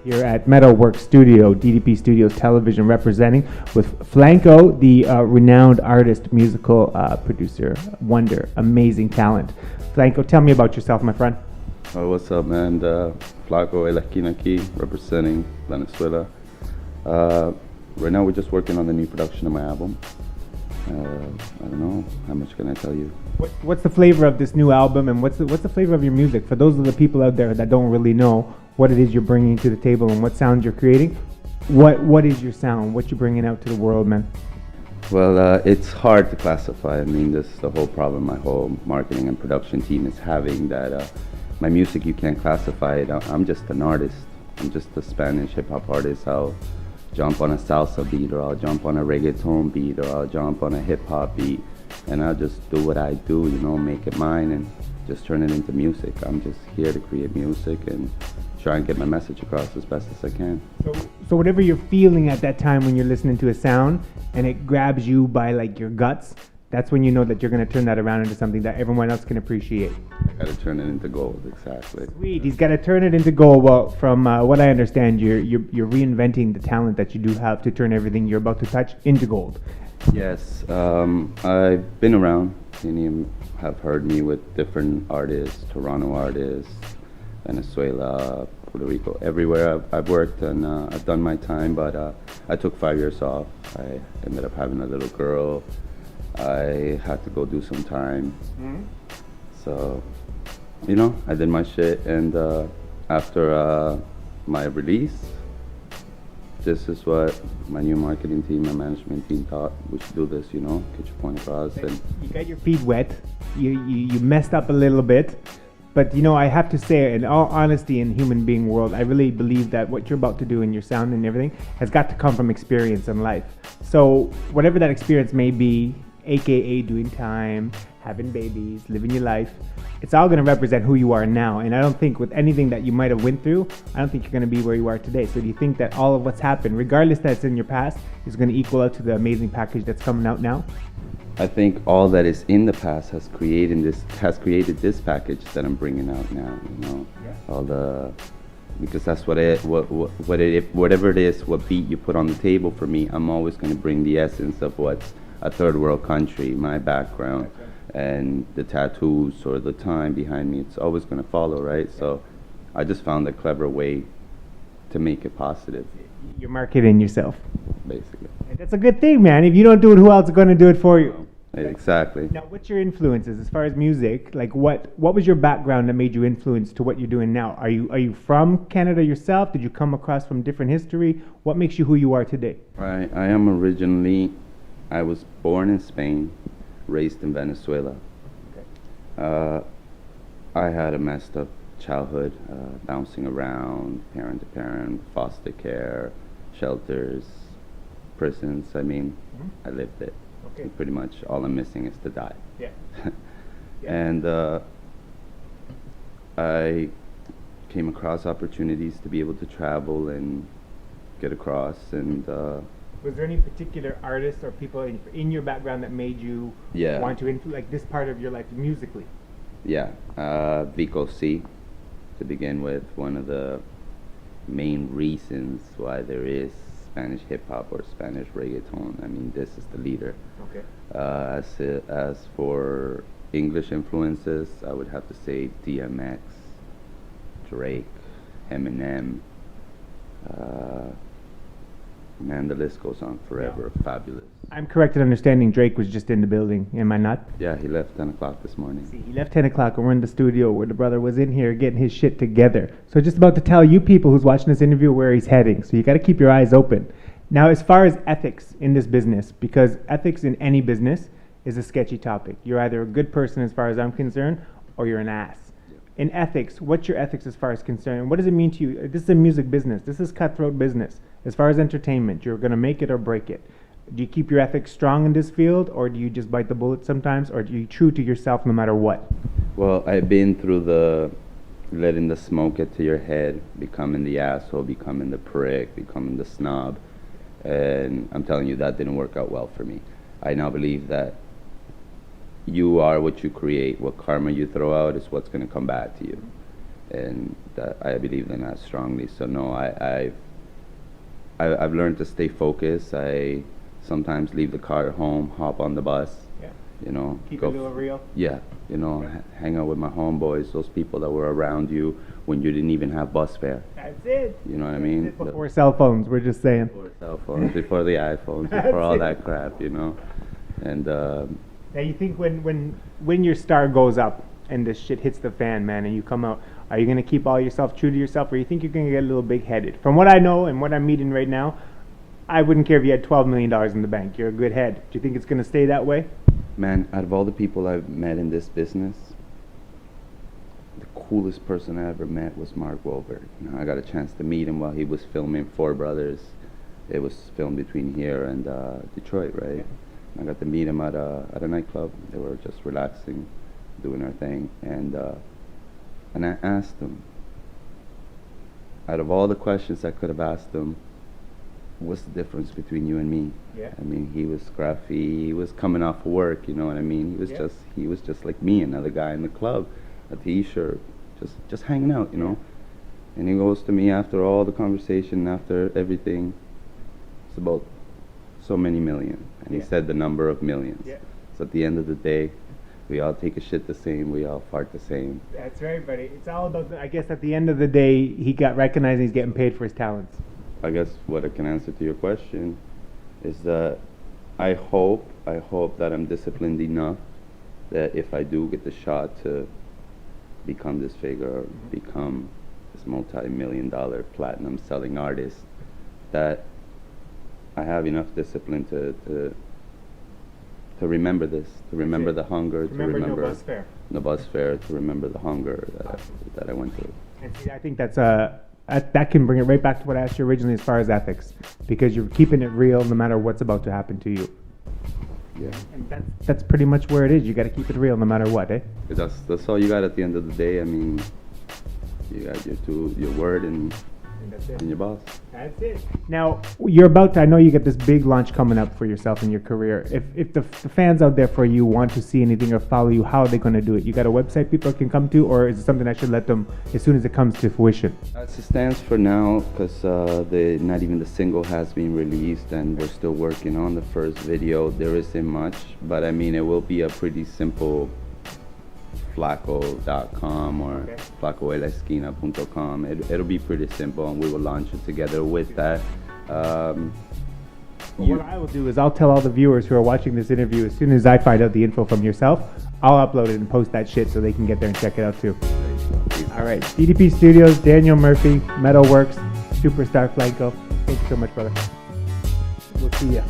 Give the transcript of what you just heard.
Here at Metalworks Studio, D.D.P Studios Television, representing with Flako, the renowned artist, musical producer, wonder, amazing talent. Flako, tell me about yourself, my friend. What's up, man? Flako Elakinaki, representing Venezuela. Right now we're just working on the new production of my album. I don't know, how much can I tell you? What's the flavor of this new album, and what's the flavor of your music? For those of the people out there that don't really know what it is you're bringing to the table and what sounds you're creating, what is your sound? What you're bringing out to the world, man? Well, it's hard to classify. I mean, this is the whole problem my whole marketing and production team is having, that my music, you can't classify it. I'm just an artist. I'm just a Spanish hip-hop artist. I'll jump on a salsa beat, or I'll jump on a reggaeton beat, or I'll jump on a hip-hop beat, and I'll just do what I do, you know, make it mine and just turn it into music. I'm just here to create music and try and get my message across as best as I can. So whatever you're feeling at that time when you're listening to a sound and it grabs you by like your guts, that's when you know that you're going to turn that around into something that everyone else can appreciate. I got to turn it into gold, exactly. Sweet, he's got to turn it into gold. Well, from what I understand, you're reinventing the talent that you do have to turn everything you're about to touch into gold. Yes, I've been around, and you have heard me with different artists, Toronto artists, Venezuela, Puerto Rico, everywhere I've worked, and I've done my time, but I took 5 years off. I ended up having a little girl. I had to go do some time. So, you know, I did my shit, and after my release, this is what my new marketing team, my management team thought we should do this, you know, get your point across. And you got your feet wet, you messed up a little bit, but you know, I have to say, in all honesty, in the human being world, I really believe that what you're about to do in your sound and everything has got to come from experience in life. So whatever that experience may be, aka doing time, having babies, living your life, it's all going to represent who you are now. And I don't think with anything that you might have went through, I don't think you're going to be where you are today. So do you think that all of what's happened, regardless that's in your past, is going to equal out to the amazing package that's coming out now? I think all that is in the past has created this package that I'm bringing out now, you know. Yeah. Because that's whatever it is, what beat you put on the table for me, I'm always going to bring the essence of what's a third world country, my background, and the tattoos or the time behind me. It's always going to follow, right? So I just found a clever way to make it positive. You're marketing yourself, basically. And that's a good thing, man. If you don't do it, who else is going to do it for you? Exactly. Now, what's your influences as far as music? Like, what was your background that made you influence to what you're doing now? Are you from Canada yourself? Did you come across from different history? What makes you who you are today? Right. I was born in Spain, raised in Venezuela. Okay. I had a messed up childhood, bouncing around, parent to parent, foster care, shelters, prisons. I mean, I lived it. Okay. Pretty much all I'm missing is to die. Yeah. Yeah. And I came across opportunities to be able to travel and get across, and was there any particular artists or people in your background that made you want to like this part of your life musically? Yeah, Vico C, to begin with, one of the main reasons why there is Spanish hip hop or Spanish reggaeton. I mean, this is the leader. Okay. As for English influences, I would have to say DMX, Drake, Eminem. Man, the list goes on forever. Yeah. Fabulous. I'm correct in understanding Drake was just in the building, am I not? Yeah, he left 10 o'clock this morning. See, he left 10 o'clock and we're in the studio where the brother was in here getting his shit together. So just about to tell you people who's watching this interview where he's heading. So you got to keep your eyes open. Now, as far as ethics in this business, because ethics in any business is a sketchy topic. You're either a good person as far as I'm concerned, or you're an ass. In ethics, what's your ethics as far as concerned? What does it mean to you? This is a music business. This is cutthroat business. As far as entertainment, you're going to make it or break it. Do you keep your ethics strong in this field, or do you just bite the bullet sometimes, or do you true to yourself no matter what? Well, I've been through the letting the smoke get to your head, becoming the asshole, becoming the prick, becoming the snob. And I'm telling you, that didn't work out well for me. I now believe that you are what you create. What karma you throw out is what's going to come back to you. and that I believe in that strongly. So no, I've learned to stay focused. I sometimes leave the car at home, hop on the bus, Yeah. you know, Keep it a little real. yeah, you know, Okay. hang out with my homeboys, those people that were around you when you didn't even have bus fare. That's it. You know what I mean? That's it. Before cell phones, we're just saying. Before cell phones, before the iPhones, That's before all it. that crap, you know. And Now you think when your star goes up and the shit hits the fan, man, and you come out, are you gonna keep all yourself true to yourself, or you think you're gonna get a little big headed? From what I know and what I'm meeting right now, I wouldn't care if you had $12 million in the bank. You're a good head. Do you think it's gonna stay that way? man, out of all the people I've met in this business, the coolest person I ever met was Mark Wahlberg. You know, I got a chance to meet him while he was filming Four Brothers. It was filmed between here and Detroit, right? I got to meet him at a nightclub. They were just relaxing, doing their thing, and I asked him, out of all the questions I could have asked him, what's the difference between you and me? Yeah. I mean, he was scruffy. He was coming off work. You know what I mean? He was just like me, another guy in the club, a t-shirt, just hanging out, you know. And he goes to me after all the conversation, after everything, it's about so many million, and he said the number of millions. Yeah. So at the end of the day, we all take a shit the same. We all fart the same. That's right, buddy. It's all about, I guess at the end of the day, he got recognized and he's getting paid for his talents. I guess what I can answer to your question is that I hope that I'm disciplined enough that if I do get the shot to become this figure, become this multi-million-dollar platinum selling artist, that I have enough discipline to remember this, to remember the hunger, to remember no bus fare. the bus fare, to remember the hunger that I went through. And see, I think that can bring it right back to what I asked you originally as far as ethics, because you're keeping it real no matter what's about to happen to you. Yeah. And that's pretty much where it is. You got to keep it real no matter what, eh? 'Cause that's all you got at the end of the day. I mean, you got your word and That's it. your boss. That's it. Now, you're about to, I know you got this big launch coming up for yourself in your career. If the fans out there for you want to see anything or follow you, how are they going to do it? You got a website people can come to, or is it something I should let them as soon as it comes to fruition? As it stands for now, because not even the single has been released, and we're still working on the first video. There isn't much, but I mean, it will be a pretty simple Flako.com or flacoelesquina.com. It'll be pretty simple, and we will launch it together with that. What I will do is I'll tell all the viewers who are watching this interview, as soon as I find out the info from yourself, I'll upload it and post that shit so they can get there and check it out too. All right, D.D.P Studios, Daniel Murphy, Metalworks, Superstar Flako. Thank you so much, brother. We'll see ya.